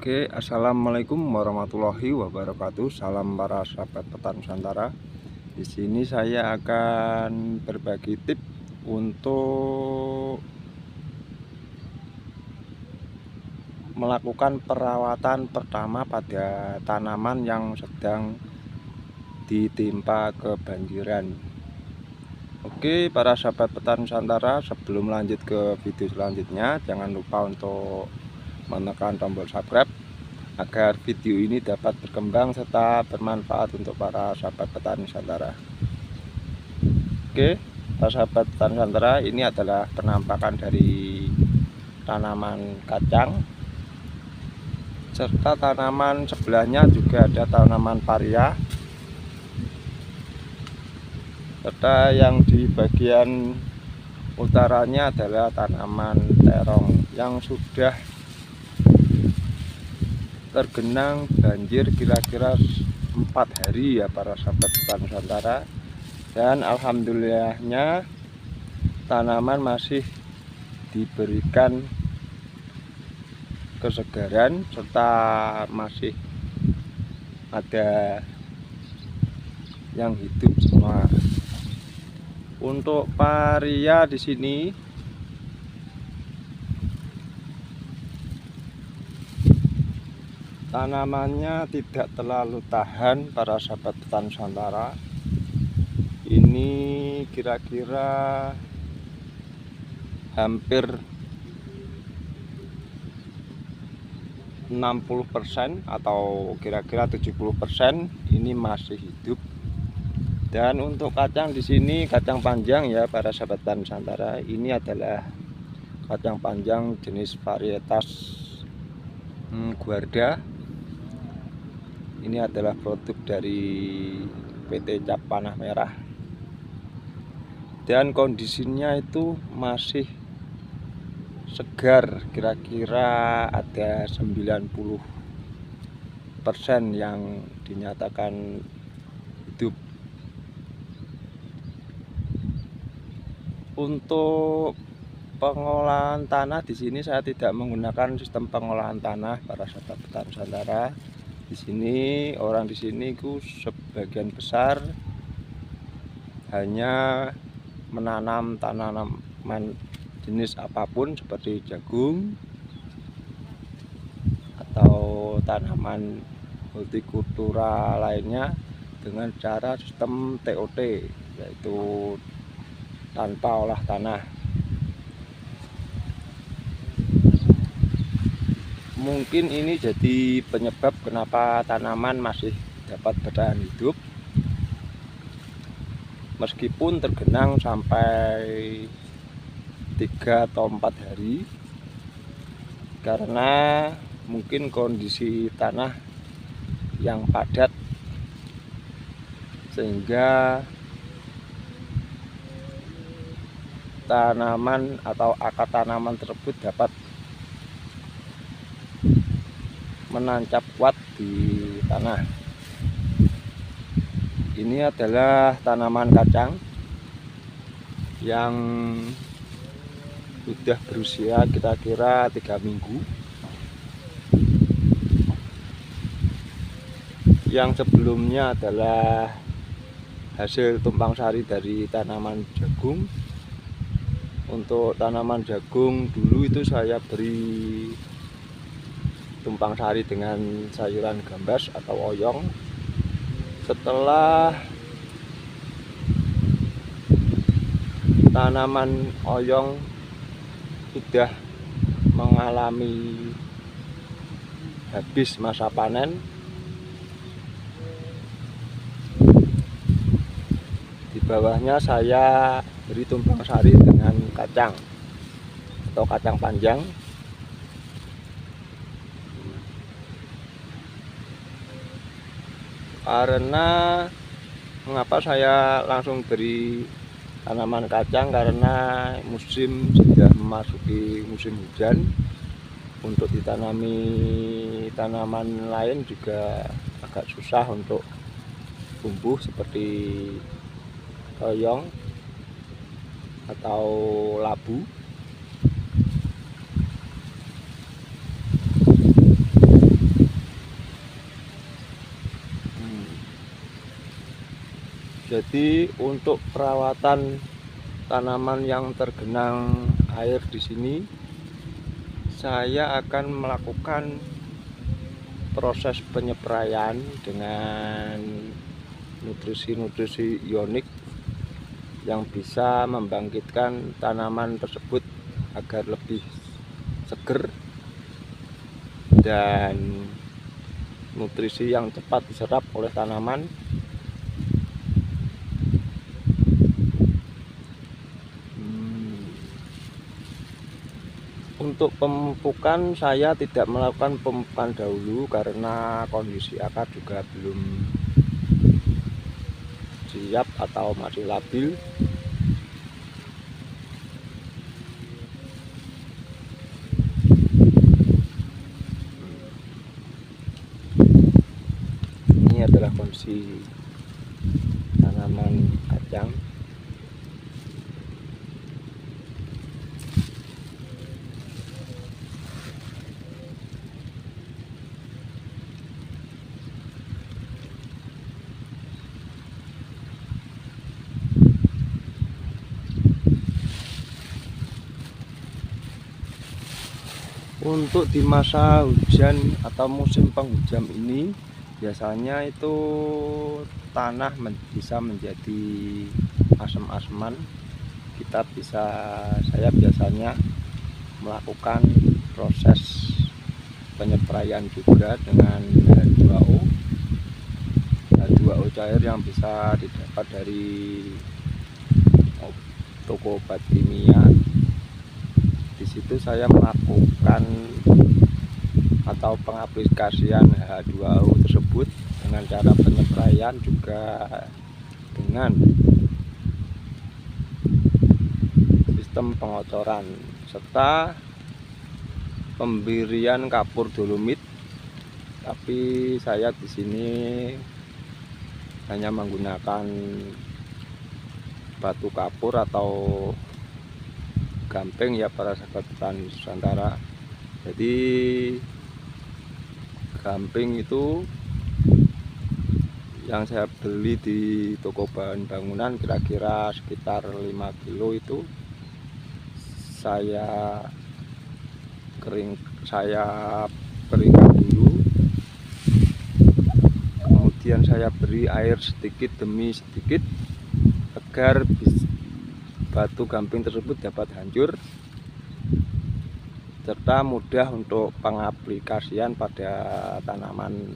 Oke, assalamualaikum warahmatullahi wabarakatuh. Salam para sahabat petani Nusantara. Di sini saya akan berbagi tips untuk melakukan perawatan pertama pada tanaman yang sedang ditimpa kebanjiran. Oke, para sahabat petani Nusantara, sebelum lanjut ke video selanjutnya, jangan lupa untuk menekan tombol subscribe agar video ini dapat berkembang serta bermanfaat untuk para sahabat petani Nusantara. Oke, para sahabat petani Nusantara, ini adalah penampakan dari tanaman kacang serta tanaman sebelahnya juga ada tanaman paria, serta yang di bagian utaranya adalah tanaman terong yang sudah tergenang banjir kira-kira 4 hari ya para sahabat petani Nusantara. Dan alhamdulillahnya tanaman masih diberikan kesegaran serta masih ada yang hidup semua. Untuk paria di sini tanamannya tidak terlalu tahan para sahabat petani Nusantara. Ini kira-kira hampir 60% atau kira-kira 70% ini masih hidup. Dan untuk kacang di sini kacang panjang ya para sahabat petani Nusantara, ini adalah kacang panjang jenis varietas Guarda. Ini adalah produk dari PT Cap Panah Merah. Dan kondisinya itu masih segar, kira-kira ada 90% yang dinyatakan hidup. Untuk pengolahan tanah di sini saya tidak menggunakan sistem pengolahan tanah para sahabat petani Nusantara. Di sini orang di sini sebagian besar hanya menanam tanaman jenis apapun seperti jagung atau tanaman hortikultura lainnya dengan cara sistem TOT, yaitu tanpa olah tanah. Mungkin ini jadi penyebab kenapa tanaman masih dapat bertahan hidup meskipun tergenang sampai 3 atau 4 hari, karena mungkin kondisi tanah yang padat sehingga tanaman atau akar tanaman tersebut dapat menancap kuat di tanah. Ini adalah tanaman kacang yang sudah berusia kira-kira 3 minggu. Yang sebelumnya adalah hasil tumpang sari dari tanaman jagung. Untuk tanaman jagung dulu itu saya beri tumpang sari dengan sayuran gambas atau oyong. Setelah tanaman oyong sudah mengalami habis masa panen, di bawahnya saya beri tumpang sari dengan kacang atau kacang panjang. Karena mengapa saya langsung beri tanaman kacang, karena musim sudah memasuki musim hujan. Untuk ditanami tanaman lain juga agak susah untuk tumbuh seperti toyong atau labu. Jadi untuk perawatan tanaman yang tergenang air di sini, saya akan melakukan proses penyepraian dengan nutrisi-nutrisi ionik yang bisa membangkitkan tanaman tersebut agar lebih seger dan nutrisi yang cepat diserap oleh tanaman. Untuk pemupukan saya tidak melakukan pemupukan dahulu karena kondisi akar juga belum siap atau masih labil. Ini adalah kondisi tanaman kacang. Untuk di masa hujan atau musim penghujan ini biasanya itu tanah bisa menjadi asam-asaman. Saya biasanya melakukan proses penyepraian juga dengan H2O. H2O cair yang bisa didapat dari toko obat kimia. Di situ saya melakukan atau pengaplikasian H2O tersebut dengan cara penyepraian juga dengan sistem pengocoran serta pemberian kapur dolomit. Tapi saya di sini hanya menggunakan batu kapur atau gamping ya para sahabat petani Nusantara. Jadi gamping itu yang saya beli di toko bahan bangunan kira-kira sekitar 5 kilo itu saya keringkan dulu, kemudian saya beri air sedikit demi sedikit agar batu gamping tersebut dapat hancur serta mudah untuk pengaplikasian pada tanaman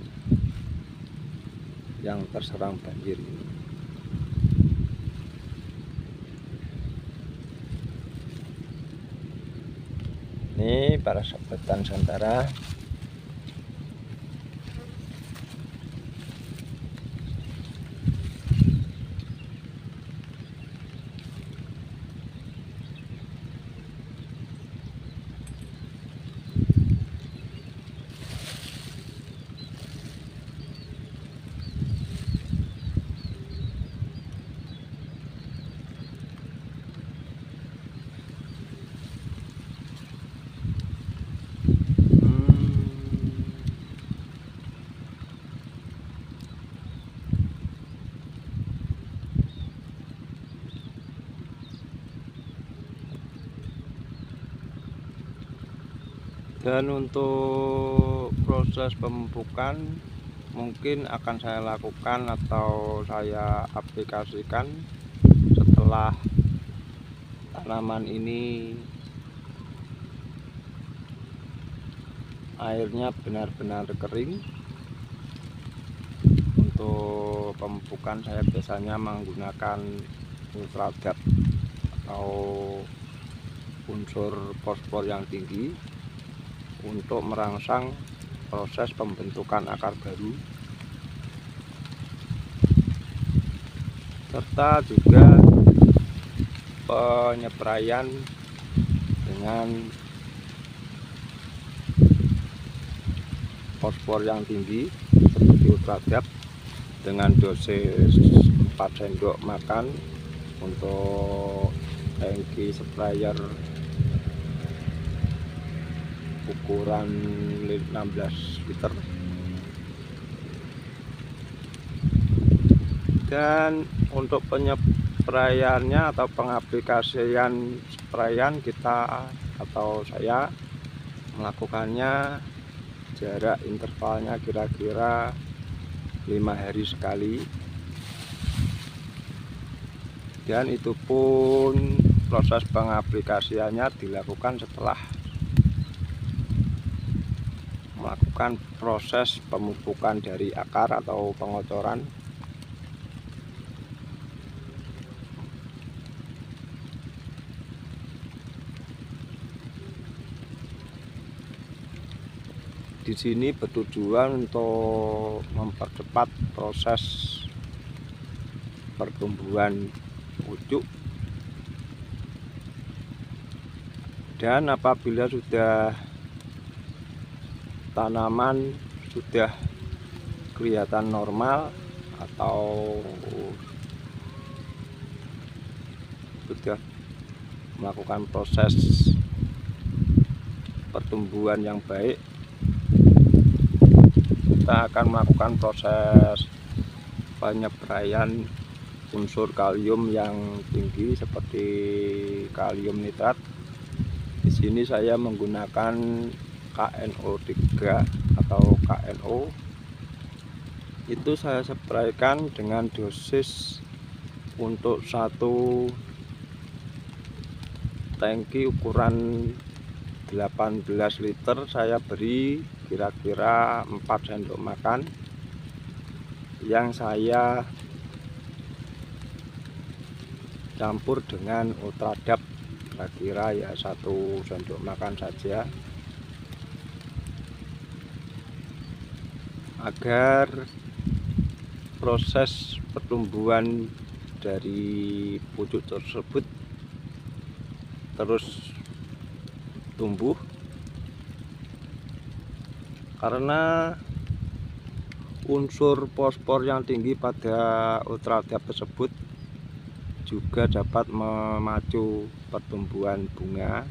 yang terserang banjir ini. Ini para sahabat Nusantara, dan untuk proses pemupukan mungkin akan saya lakukan atau saya aplikasikan setelah tanaman ini airnya benar-benar kering. Untuk pemupukan saya biasanya menggunakan ultradap atau unsur fosfor yang tinggi untuk merangsang proses pembentukan akar baru, serta juga penyepraian dengan fosfor yang tinggi seperti ultradap dengan dosis 4 sendok makan untuk tangki sprayer ukuran 16 liter. Dan untuk penyepraiannya atau pengaplikasian sprayan kita atau saya melakukannya jarak intervalnya kira-kira 5 hari sekali, dan itu pun proses pengaplikasiannya dilakukan setelah melakukan proses pemupukan dari akar atau pengocoran. Di sini bertujuan untuk mempercepat proses pertumbuhan pucuk, dan apabila sudah tanaman sudah kelihatan normal atau sudah melakukan proses pertumbuhan yang baik, kita akan melakukan proses penyepraian unsur kalium yang tinggi seperti kalium nitrat. Di sini saya menggunakan KNO3 atau KNO. Itu saya spraykan dengan dosis untuk satu tangki ukuran 18 liter saya beri kira-kira 4 sendok makan, yang saya campur dengan Ultradap kira-kira ya 1 sendok makan saja, agar proses pertumbuhan dari pucuk tersebut terus tumbuh. Karena unsur fosfor yang tinggi pada Ultradap tersebut juga dapat memacu pertumbuhan bunga,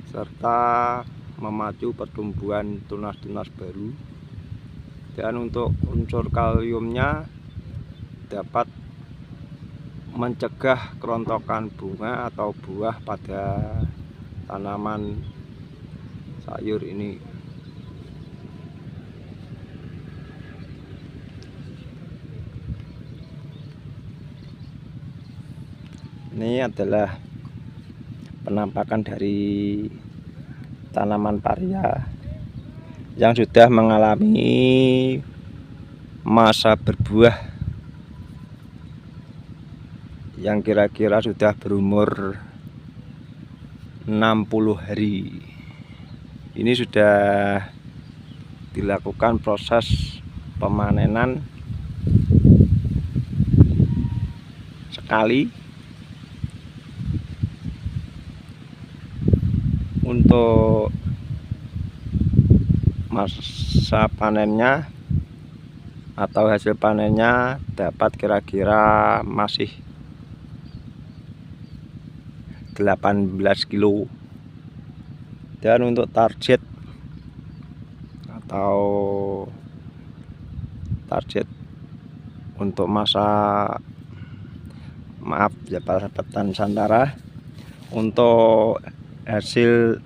serta memacu pertumbuhan tunas-tunas baru. Dan untuk unsur kaliumnya dapat mencegah kerontokan bunga atau buah pada tanaman sayur ini. Ini adalah penampakan dari tanaman paria yang sudah mengalami masa berbuah, yang kira-kira sudah berumur 60 hari. Ini sudah dilakukan proses pemanenan sekali. Untuk masa panennya atau hasil panennya dapat kira-kira masih 18 kilo. Dan untuk target untuk masa, maaf ya para petani Nusantara, untuk hasil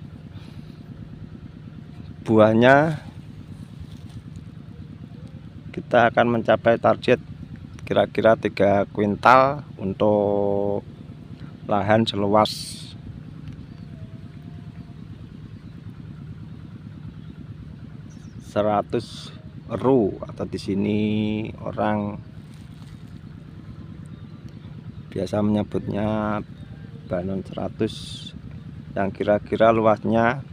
buahnya kita akan mencapai target kira-kira 3 kuintal untuk lahan seluas 100 ru, atau di sini orang biasa menyebutnya banon 100, yang kira-kira luasnya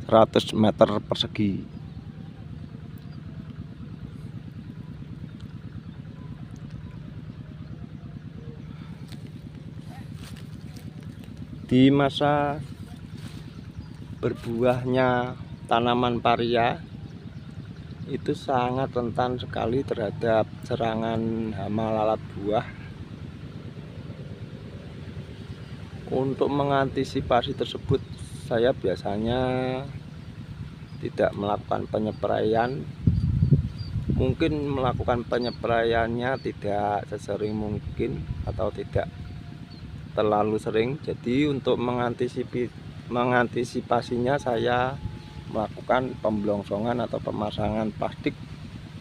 100 meter persegi. Di masa berbuahnya tanaman paria itu sangat rentan sekali terhadap serangan hama lalat buah. Untuk mengantisipasi tersebut, saya biasanya tidak melakukan penyepraian. Mungkin melakukan penyepraiannya tidak sesering mungkin atau tidak terlalu sering. Jadi untuk mengantisipasinya saya melakukan pemblongsongan atau pemasangan plastik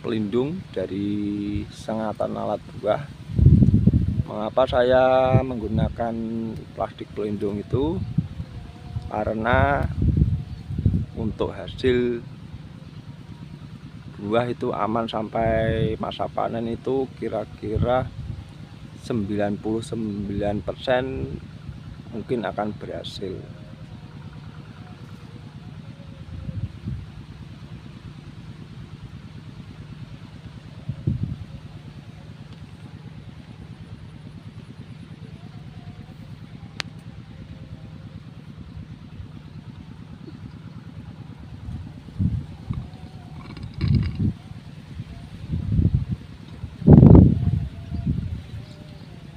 pelindung dari sengatan alat buah. Mengapa saya menggunakan plastik pelindung itu? Karena untuk hasil buah itu aman sampai masa panen itu kira-kira 99% mungkin akan berhasil.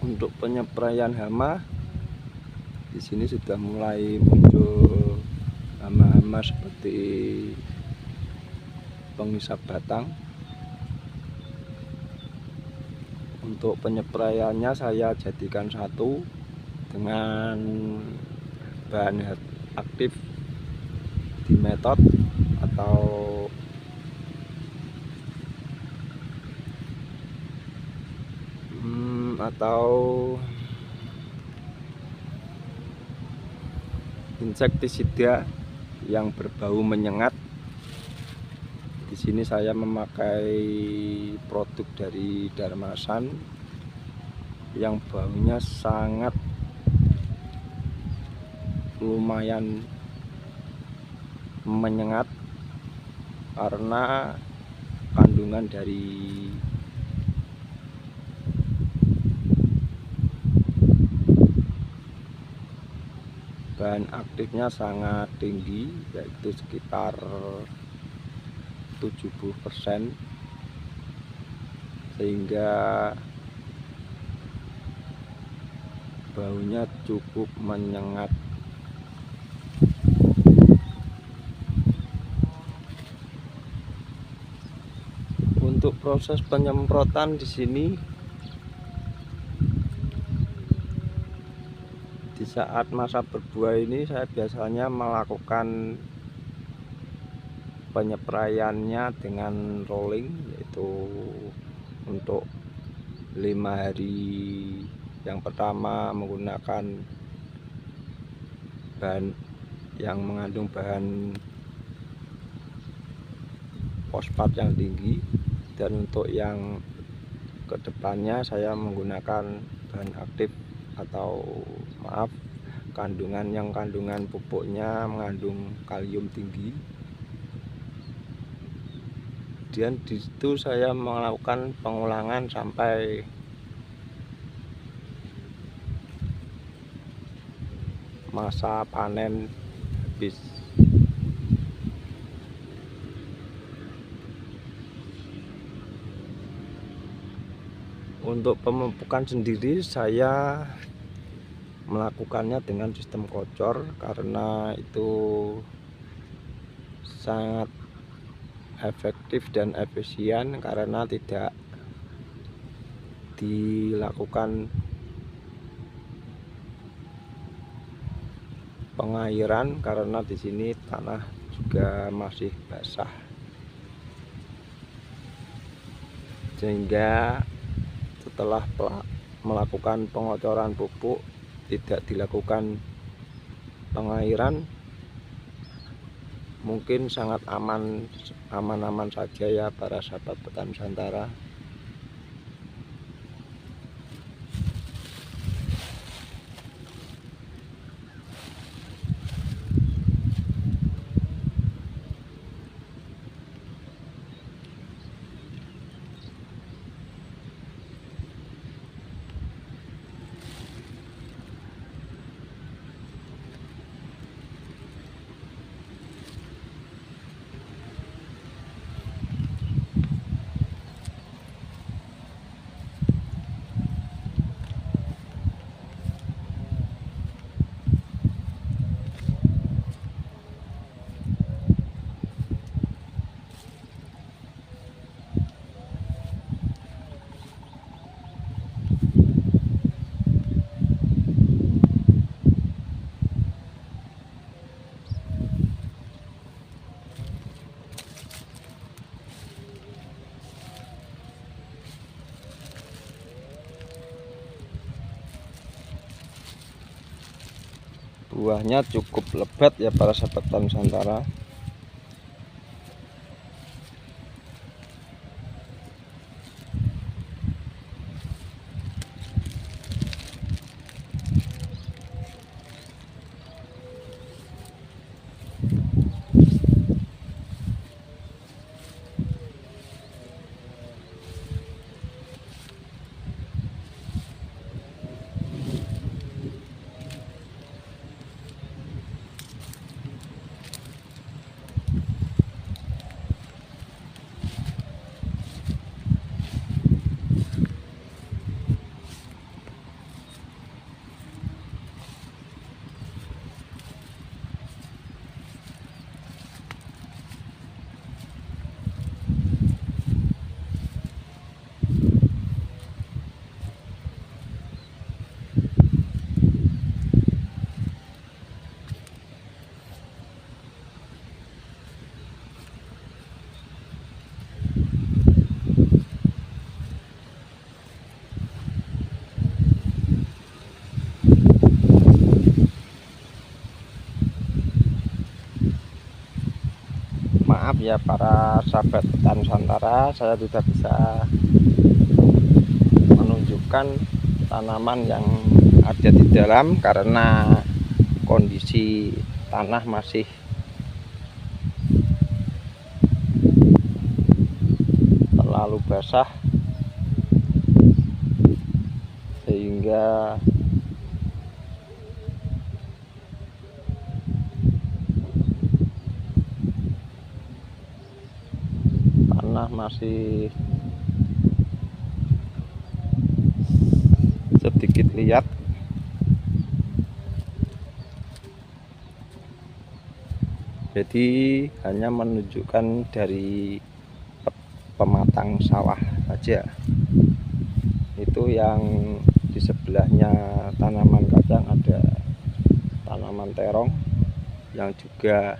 Untuk penyepraian hama, di sini sudah mulai muncul hama-hama seperti pengisap batang. Untuk penyepraiannya saya jadikan satu dengan bahan aktif dimetod atau insektisida yang berbau menyengat. Di sini saya memakai produk dari Darmasan yang baunya sangat lumayan menyengat karena kandungan dari bahan aktifnya sangat tinggi, yaitu sekitar 70%, sehingga baunya cukup menyengat. Untuk proses penyemprotan di sini, di saat masa berbuah ini saya biasanya melakukan penyepraiannya dengan rolling, yaitu untuk 5 hari. Yang pertama menggunakan bahan yang mengandung bahan fosfat yang tinggi, dan untuk yang kedepannya saya menggunakan bahan aktif atau kandungan pupuknya mengandung kalium tinggi. Dan di situ saya melakukan pengulangan sampai masa panen habis. Untuk pemupukan sendiri saya melakukannya dengan sistem kocor karena itu sangat efektif dan efisien, karena tidak dilakukan pengairan karena di sini tanah juga masih basah, sehingga setelah melakukan pengocoran pupuk tidak dilakukan pengairan, mungkin sangat aman-aman saja ya para sahabat petani Nusantara. Buahnya cukup lebat ya para sahabat petani Nusantara. Maaf ya para sahabat petani Nusantara, saya tidak bisa menunjukkan tanaman yang ada di dalam karena kondisi tanah masih terlalu basah sehingga tanah masih sedikit liat. Jadi hanya menunjukkan dari pematang sawah saja. Itu yang di sebelahnya tanaman kacang ada tanaman terong yang juga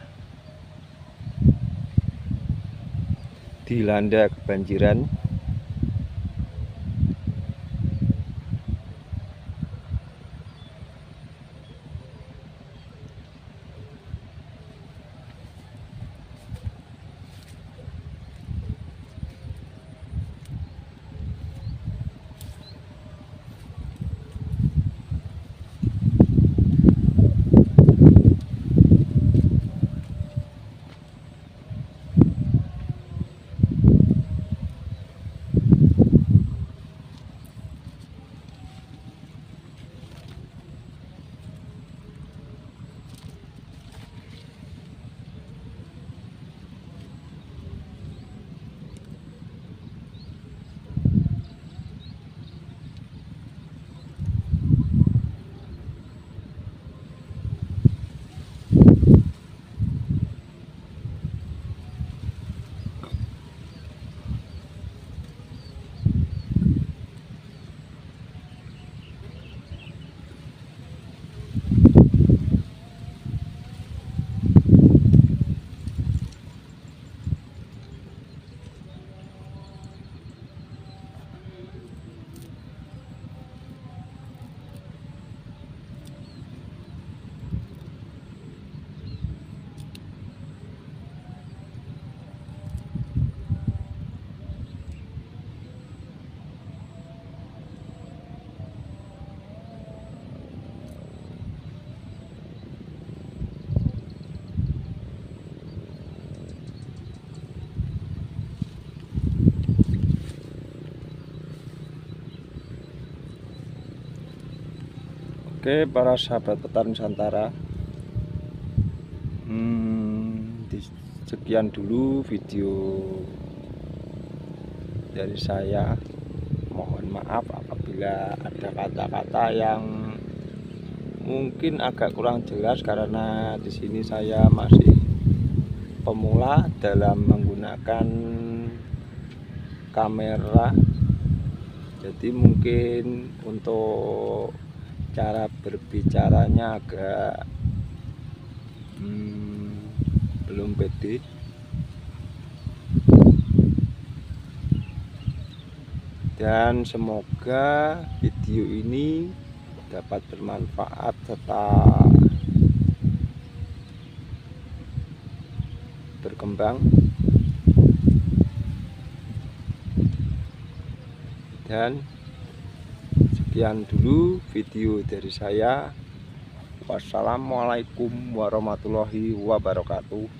dilanda kebanjiran. Oke para sahabat petani Nusantara, sekian dulu video dari saya. Mohon maaf apabila ada kata-kata yang mungkin agak kurang jelas karena di sini saya masih pemula dalam menggunakan kamera. Jadi mungkin untuk cara berbicaranya agak belum pede. Dan semoga video ini dapat bermanfaat serta berkembang. Dan sekian dulu video dari saya. Wassalamualaikum warahmatullahi wabarakatuh.